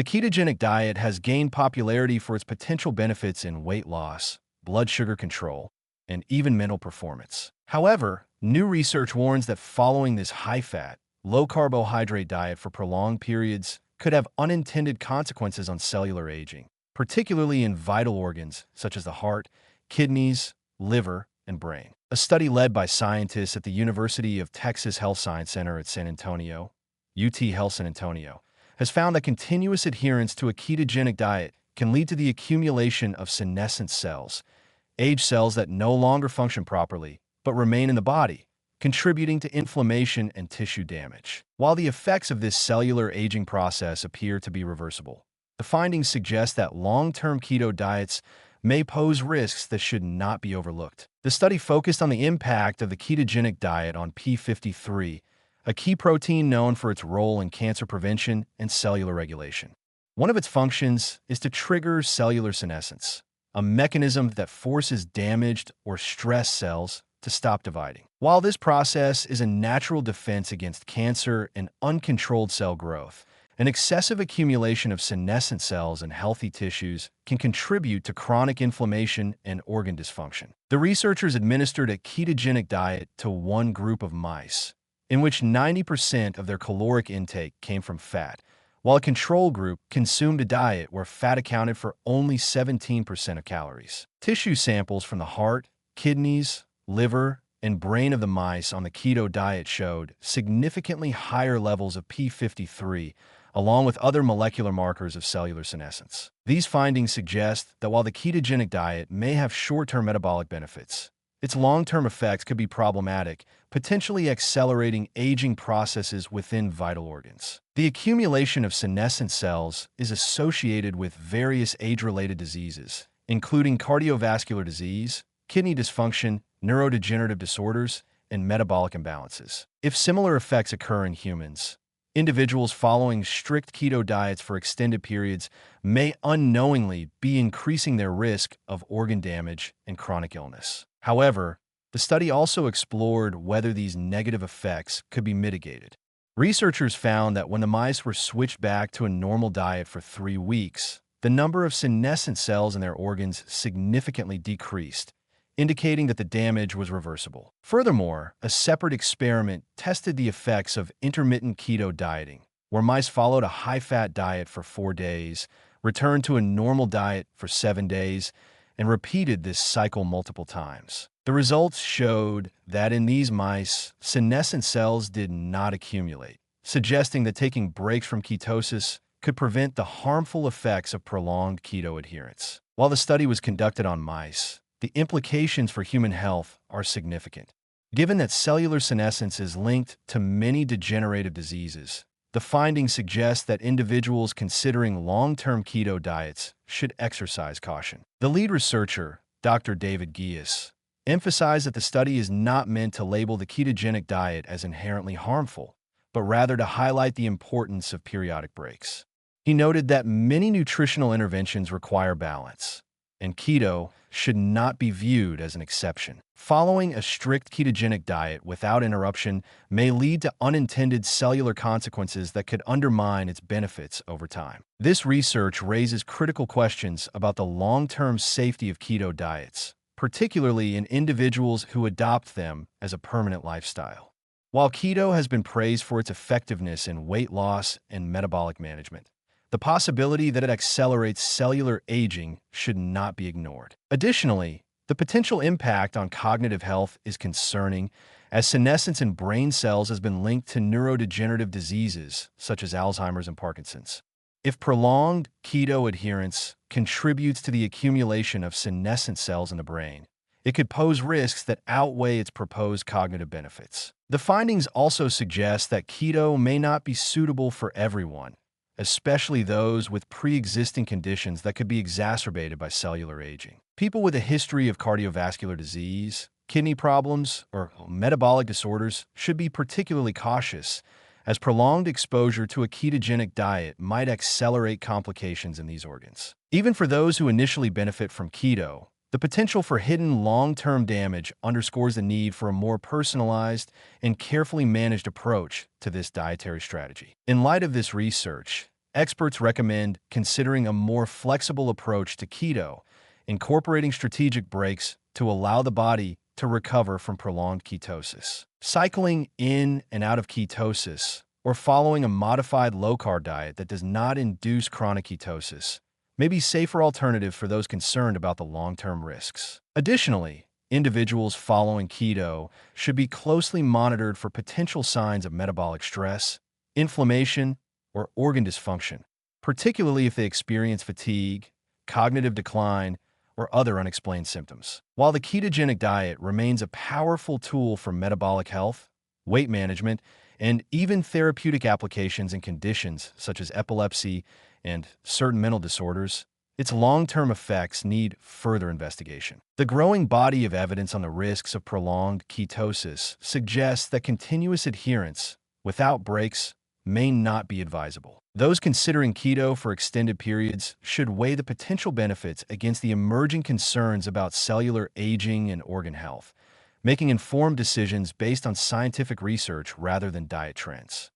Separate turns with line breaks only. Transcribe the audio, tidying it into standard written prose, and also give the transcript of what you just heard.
The ketogenic diet has gained popularity for its potential benefits in weight loss, blood sugar control, and even mental performance. However, new research warns that following this high-fat, low-carbohydrate diet for prolonged periods could have unintended consequences on cellular aging, particularly in vital organs such as the heart, kidneys, liver, and brain. A study led by scientists at the University of Texas Health Science Center at San Antonio, UT Health San Antonio, has found that continuous adherence to a ketogenic diet can lead to the accumulation of senescent cells, aged cells that no longer function properly but remain in the body, contributing to inflammation and tissue damage. While the effects of this cellular aging process appear to be reversible, the findings suggest that long-term keto diets may pose risks that should not be overlooked. The study focused on the impact of the ketogenic diet on p53, a key protein known for its role in cancer prevention and cellular regulation. One of its functions is to trigger cellular senescence, a mechanism that forces damaged or stressed cells to stop dividing. While this process is a natural defense against cancer and uncontrolled cell growth, an excessive accumulation of senescent cells in healthy tissues can contribute to chronic inflammation and organ dysfunction. The researchers administered a ketogenic diet to one group of mice, in which 90% of their caloric intake came from fat, while a control group consumed a diet where fat accounted for only 17% of calories. Tissue samples from the heart, kidneys, liver, and brain of the mice on the keto diet showed significantly higher levels of p53, along with other molecular markers of cellular senescence. These findings suggest that while the ketogenic diet may have short-term metabolic benefits, its long-term effects could be problematic, potentially accelerating aging processes within vital organs. The accumulation of senescent cells is associated with various age-related diseases, including cardiovascular disease, kidney dysfunction, neurodegenerative disorders, and metabolic imbalances. If similar effects occur in humans, individuals following strict keto diets for extended periods may unknowingly be increasing their risk of organ damage and chronic illness. However, the study also explored whether these negative effects could be mitigated. Researchers found that when the mice were switched back to a normal diet for 3 weeks, the number of senescent cells in their organs significantly decreased, indicating that the damage was reversible. Furthermore, a separate experiment tested the effects of intermittent keto dieting, where mice followed a high-fat diet for 4 days, returned to a normal diet for 7 days, and repeated this cycle multiple times. The results showed that in these mice, senescent cells did not accumulate, suggesting that taking breaks from ketosis could prevent the harmful effects of prolonged keto adherence. While the study was conducted on mice, the implications for human health are significant. Given that cellular senescence is linked to many degenerative diseases, the findings suggest that individuals considering long-term keto diets should exercise caution. The lead researcher, Dr. David Gies, emphasized that the study is not meant to label the ketogenic diet as inherently harmful, but rather to highlight the importance of periodic breaks. He noted that many nutritional interventions require balance, and keto should not be viewed as an exception. Following a strict ketogenic diet without interruption may lead to unintended cellular consequences that could undermine its benefits over time. This research raises critical questions about the long-term safety of keto diets, particularly in individuals who adopt them as a permanent lifestyle. While keto has been praised for its effectiveness in weight loss and metabolic management, the possibility that it accelerates cellular aging should not be ignored. Additionally, the potential impact on cognitive health is concerning, as senescence in brain cells has been linked to neurodegenerative diseases such as Alzheimer's and Parkinson's. If prolonged keto adherence contributes to the accumulation of senescent cells in the brain, it could pose risks that outweigh its proposed cognitive benefits. The findings also suggest that keto may not be suitable for everyone, especially those with pre-existing conditions that could be exacerbated by cellular aging. People with a history of cardiovascular disease, kidney problems, or metabolic disorders should be particularly cautious, as prolonged exposure to a ketogenic diet might accelerate complications in these organs. Even for those who initially benefit from keto, the potential for hidden long-term damage underscores the need for a more personalized and carefully managed approach to this dietary strategy. In light of this research, experts recommend considering a more flexible approach to keto, incorporating strategic breaks to allow the body to recover from prolonged ketosis. Cycling in and out of ketosis, or following a modified low-carb diet that does not induce chronic ketosis, may be a safer alternative for those concerned about the long-term risks. Additionally, individuals following keto should be closely monitored for potential signs of metabolic stress, inflammation, or organ dysfunction, particularly if they experience fatigue, cognitive decline, or other unexplained symptoms. While the ketogenic diet remains a powerful tool for metabolic health, weight management, and even therapeutic applications in conditions such as epilepsy and certain mental disorders, its long-term effects need further investigation. The growing body of evidence on the risks of prolonged ketosis suggests that continuous adherence without breaks may not be advisable. Those considering keto for extended periods should weigh the potential benefits against the emerging concerns about cellular aging and organ health, making informed decisions based on scientific research rather than diet trends.